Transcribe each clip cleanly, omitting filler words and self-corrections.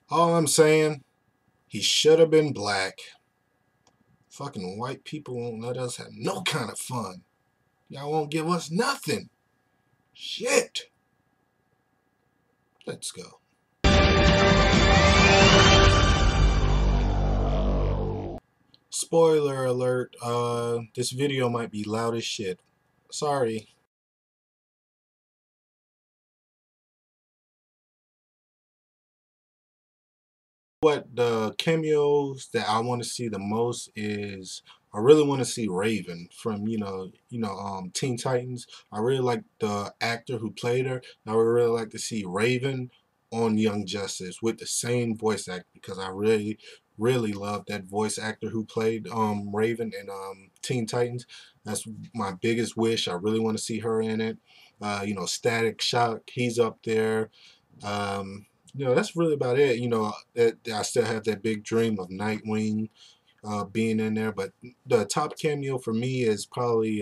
All I'm saying, he should have been black. Fucking white people won't let us have no kind of fun. Y'all won't give us nothing. Shit. Let's go. Spoiler alert, this video might be loud as shit. Sorry. What the cameos that I want to see the most is I really want to see Raven from Teen Titans. I really like the actor who played her. I would really like to see Raven on Young Justice with the same voice actor because I really love that voice actor who played Raven in Teen Titans. That's my biggest wish. I really want to see her in it. Static Shock, he's up there. Um, that's really about it. That I still have that big dream of Nightwing being in there, but the top cameo for me is probably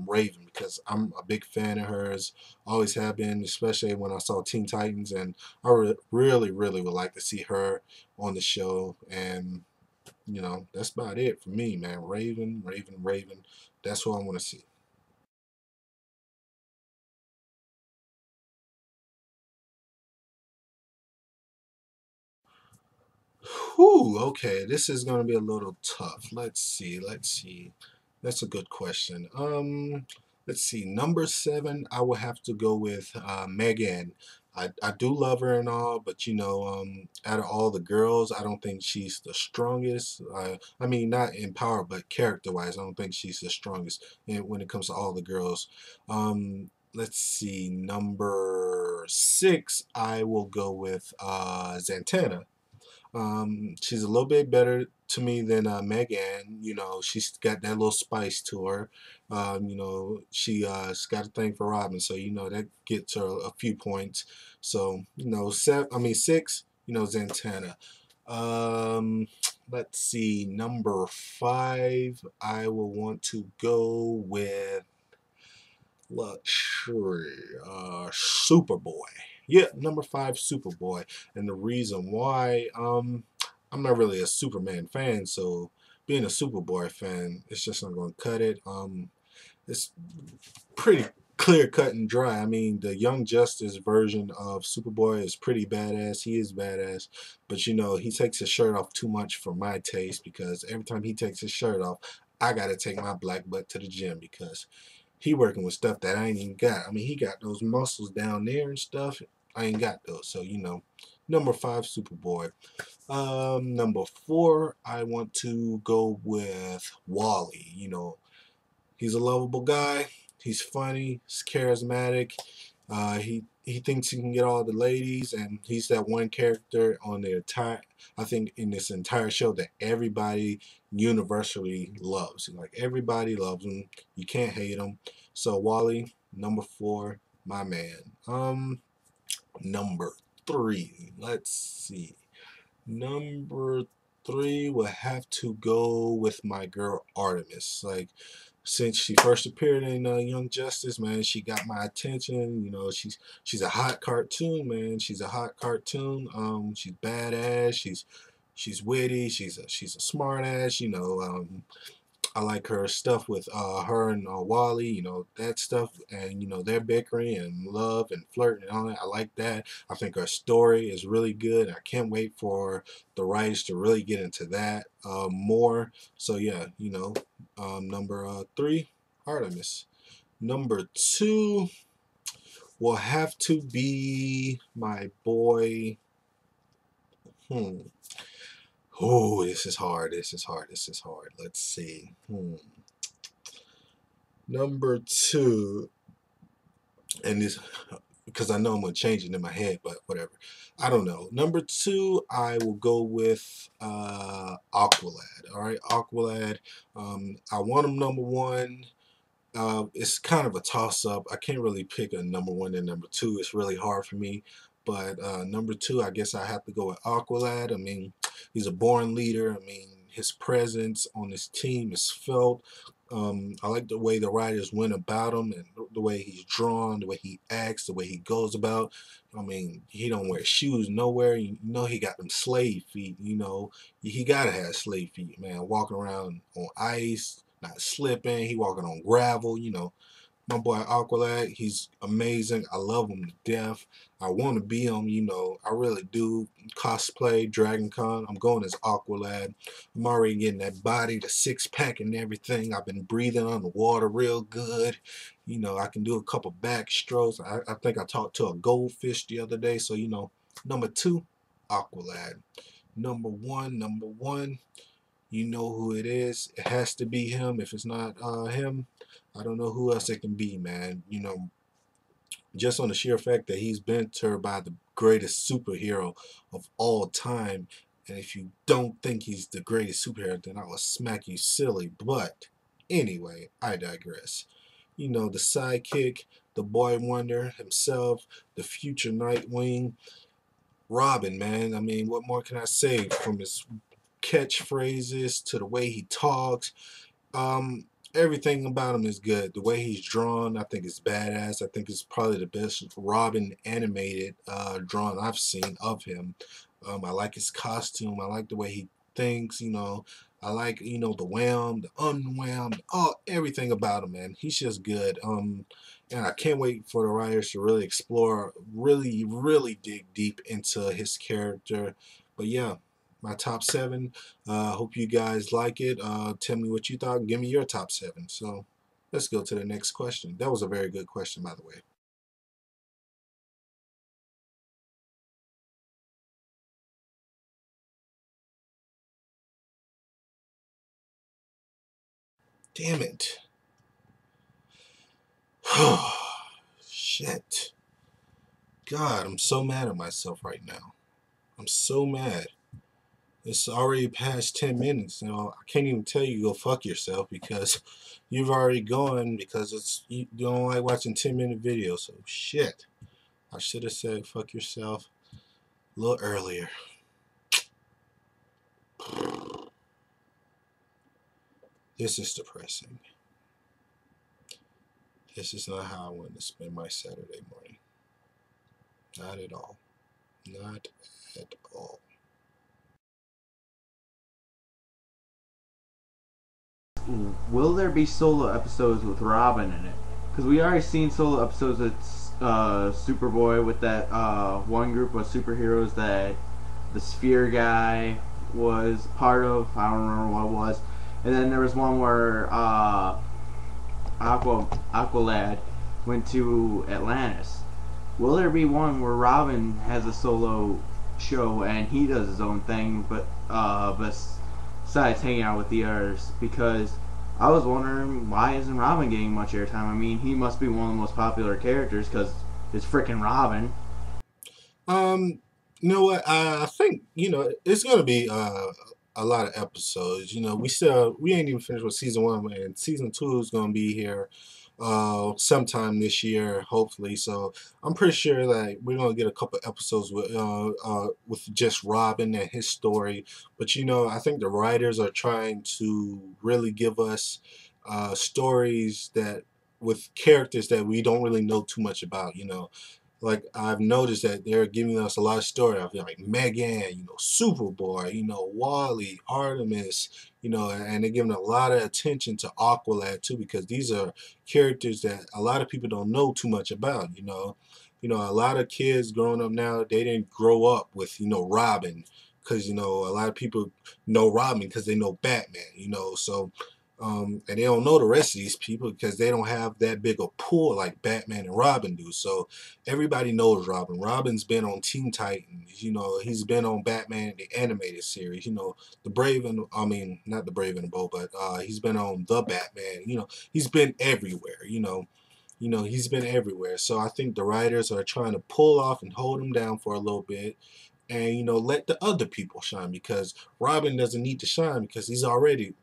Raven because I'm a big fan of hers. Always have been, especially when I saw Teen Titans, and I really would like to see her on the show. And that's about it for me, man. Raven, Raven, Raven. That's who I want to see. Whew, okay, this is gonna be a little tough. Let's see. That's a good question. Let's see. Number seven, I will have to go with Megan. I do love her and all, but out of all the girls, I don't think she's the strongest. I mean, not in power, but character-wise, I don't think she's the strongest when it comes to all the girls. Let's see. Number six, I will go with Zantana. She's a little bit better to me than Megan. She's got that little spice to her. She's got a thing for Robin, so that gets her a few points. So six. Zantana. Um, let's see, number five. I will want to go with luxury. Superboy. Yeah, number five, Superboy. And the reason why, I'm not really a Superman fan, so being a Superboy fan, it's just not going to cut it. It's pretty clear cut and dry. I mean, the Young Justice version of Superboy is pretty badass. He is badass, but he takes his shirt off too much for my taste because every time he takes his shirt off, I gotta take my black butt to the gym because he working with stuff that I ain't even got. I mean, he got those muscles down there and stuff. I ain't got those. So, number five, Superboy. Number four, I want to go with Wally. He's a lovable guy. He's funny. He's charismatic. He thinks he can get all the ladies, and he's that one character on the entire. I think in this entire show that everybody universally loves. Like everybody loves him. You can't hate him. So Wally, number four, my man. Number three. Let's see. Number three will have to go with my girl Artemis. Like since she first appeared in Young Justice, man, she got my attention. She's a hot cartoon, man. She's a hot cartoon. She's badass. She's witty. She's a smart ass. I like her stuff with her and Wally, that stuff, and they're bickering and love and flirting and all that. I like that. I think her story is really good. I can't wait for the writers to really get into that more. So yeah, number three, Artemis. Number two will have to be my boy. Hmm. Oh, this is hard. This is hard. This is hard. Let's see. Number two, and this because I know I'm gonna change it in my head, but whatever. I don't know. Number two, I will go with Aqualad. All right, Aqualad. I want him number one. It's kind of a toss up. I can't really pick a number one and number two. It's really hard for me. But number two, I guess I have to go with Aqualad. I mean, he's a born leader. I mean, his presence on this team is felt. I like the way the writers went about him and the way he's drawn, the way he acts, the way he goes about. I mean, he don't wear shoes nowhere. You know, he got them slave feet. You know, he gotta have slave feet, man. Walking around on ice, not slipping. He walking on gravel. You know, my boy Aqualad, he's amazing. I love him to death. I want to be him, you know. I really do. Cosplay, Dragon Con. I'm going as Aqualad. I'm already getting that body, the six pack and everything. I've been breathing on the water real good. You know, I can do a couple backstrokes. I think I talked to a goldfish the other day. So, you know, number 2, Aqualad. Number one, you know who it is. It has to be him. If it's not him, I don't know who else it can be, man. You know, just on the sheer fact that he's been termed by the greatest superhero of all time. And if you don't think he's the greatest superhero, then I will smack you silly. But anyway, I digress. You know, the sidekick, the boy wonder himself, the future Nightwing, Robin, man. I mean, what more can I say? From his catchphrases to the way he talks, um, everything about him is good. The way he's drawn, I think is badass. I think it's probably the best Robin animated drawing I've seen of him. I like his costume. I like the way he thinks. You know, I like, you know, the wham, the unwham, all everything about him, man. He's just good. And I can't wait for the writers to really explore, really dig deep into his character. But yeah, my top 7. Hope you guys like it. Tell me what you thought. Give me your top 7. So let's go to the next question. That was a very good question, by the way. Damn it. Shit. God, I'm so mad at myself right now. I'm so mad. It's already past 10 minutes. You know, I can't even tell you go fuck yourself because you've already gone because you don't like watching 10-minute videos. So shit. I should have said fuck yourself a little earlier. This is depressing. This is not how I want to spend my Saturday morning. Not at all. Not at all. Will there be solo episodes with Robin in it? Because we already seen solo episodes with Superboy with that one group of superheroes that the Sphere guy was part of. I don't remember what it was. And then there was one where Aqualad went to Atlantis. Will there be one where Robin has a solo show and he does his own thing, but besides hanging out with the others? Because I was wondering, why isn't Robin getting much airtime? I mean, he must be one of the most popular characters because it's freaking Robin. Um, you know what? I think you know it's gonna be a lot of episodes. You know, we ain't even finished with season 1, and season 2 is gonna be here sometime this year, hopefully. So I'm pretty sure that we're gonna get a couple episodes with just Robin and his story. But you know, I think the writers are trying to really give us stories that with characters that we don't really know too much about. You know, like I've noticed that they're giving us a lot of story. I feel like Megan, you know, Superboy, you know, Wally, Artemis, you know, and they're giving a lot of attention to Aqualad too, because these are characters that a lot of people don't know too much about. You know, a lot of kids growing up now, they didn't grow up with, you know, Robin, because you know a lot of people know Robin because they know Batman. You know, so and they don't know the rest of these people because they don't have that big a pool like Batman and Robin do. So everybody knows Robin. Robin's been on Teen Titans. You know, he's been on Batman the animated series. You know, the Brave and I mean not the Brave and the Bold, but he's been on the Batman. You know, he's been everywhere. You know, he's been everywhere. So I think the writers are trying to pull off and hold him down for a little bit and you know let the other people shine because Robin doesn't need to shine because he's already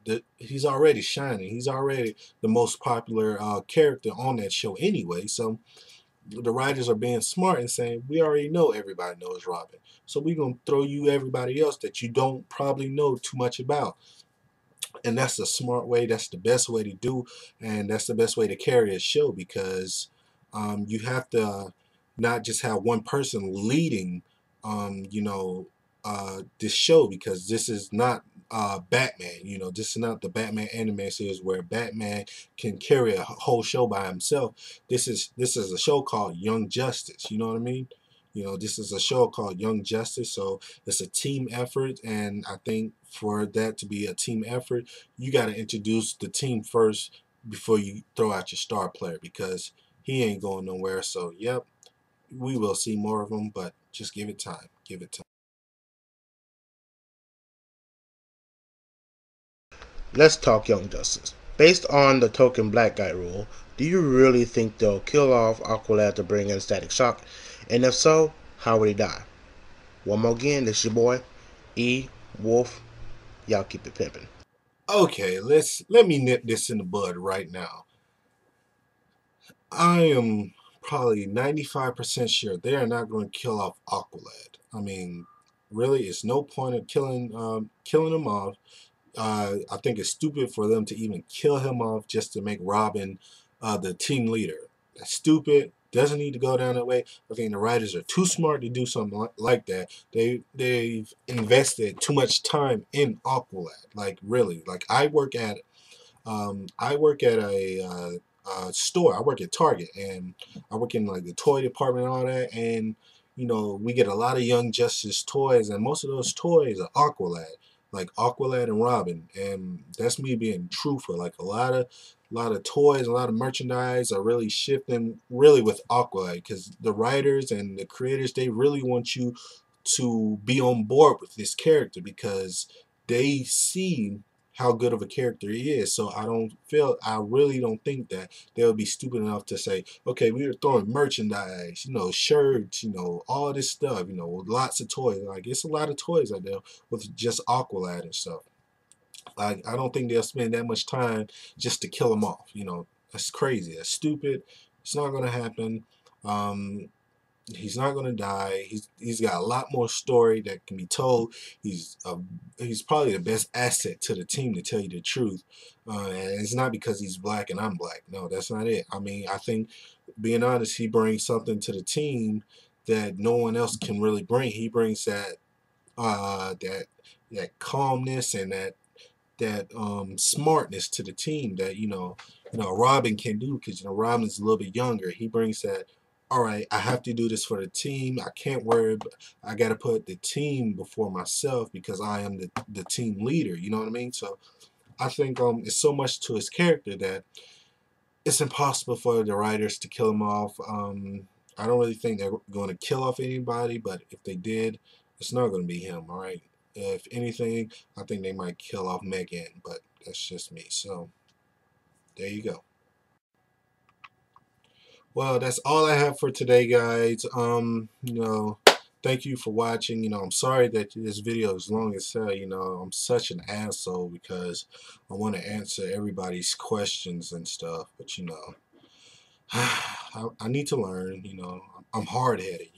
shining. He's already the most popular character on that show anyway. So the writers are being smart and saying we already know everybody knows Robin, so we're gonna throw you everybody else that you don't probably know too much about. And that's the smart way. That's the best way to do, and that's the best way to carry a show, because you have to not just have one person leading, you know, this show, because this is not Batman. You know, this is not the Batman anime series where Batman can carry a whole show by himself. This is a show called Young Justice. You know what I mean? You know, this is a show called Young Justice, so it's a team effort, and I think for that to be a team effort, you got to introduce the team first before you throw out your star player, because he ain't going nowhere. So, yep, we will see more of him, but just give it time. Give it time. Let's talk Young Justice. Based on the token black guy rule, do you really think they'll kill off Aqualad to bring in Static Shock? And if so, how would he die? One more again, this your boy, E. Wolf. Y'all keep it pimpin'. Okay, let me nip this in the bud right now. I am probably 95% sure they are not going to kill off Aqualad. I mean, really, it's no point of killing him off. I think it's stupid for them to even kill him off just to make Robin the team leader. That's stupid. Doesn't need to go down that way. I think the writers are too smart to do something like that. They've invested too much time in Aqualad. Like, really. Like, I work at a store. I work at Target, and I work in like the toy department and all that. And we get a lot of Young Justice toys, and most of those toys are Aqualad, like Aqualad and Robin. And that's me being truthful. Like a lot of toys, a lot of merchandise are really shifting really with Aqualad, because the writers and the creators, they really want you to be on board with this character, because they see how good of a character he is. So I really don't think that they'll be stupid enough to say, okay, we are throwing merchandise, shirts, all this stuff, lots of toys. Like, it's a lot of toys out there with just Aqualad and stuff. Like, I don't think they'll spend that much time just to kill him off. That's crazy. That's stupid. It's not gonna happen. Um, He's not going to die. He's got a lot more story that can be told. He's probably the best asset to the team, to tell you the truth. And it's not because he's black and I'm black. No, that's not it. I mean, I think, being honest, he brings something to the team that no one else can really bring. He brings that calmness and that smartness to the team that Robin can do, because Robin's a little bit younger. He brings that. All right, I have to do this for the team. I can't worry. I got to put the team before myself, because I am the team leader. You know what I mean? So I think it's so much to his character that it's impossible for the writers to kill him off. I don't really think they're going to kill off anybody, but if they did, it's not going to be him. All right. If anything, I think they might kill off Megan, but that's just me. So there you go. Well, that's all I have for today, guys. Thank you for watching. I'm sorry that this video is long as hell. I'm such an asshole because I want to answer everybody's questions and stuff, but I need to learn. I'm hard-headed.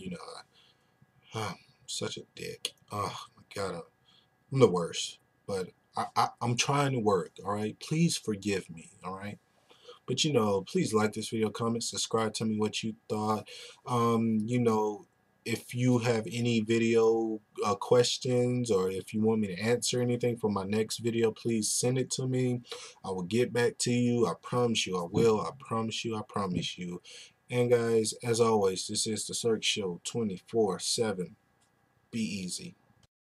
I'm such a dick. Oh my God, I'm the worst. But I'm trying to work. All right, please forgive me. All right. But please like this video, comment, subscribe, tell me what you thought. If you have any video questions, or if you want me to answer anything for my next video, please send it to me. I will get back to you. I promise you I will. I promise you. I promise you. And guys, as always, this is the Cirque Show 24/7. Be easy.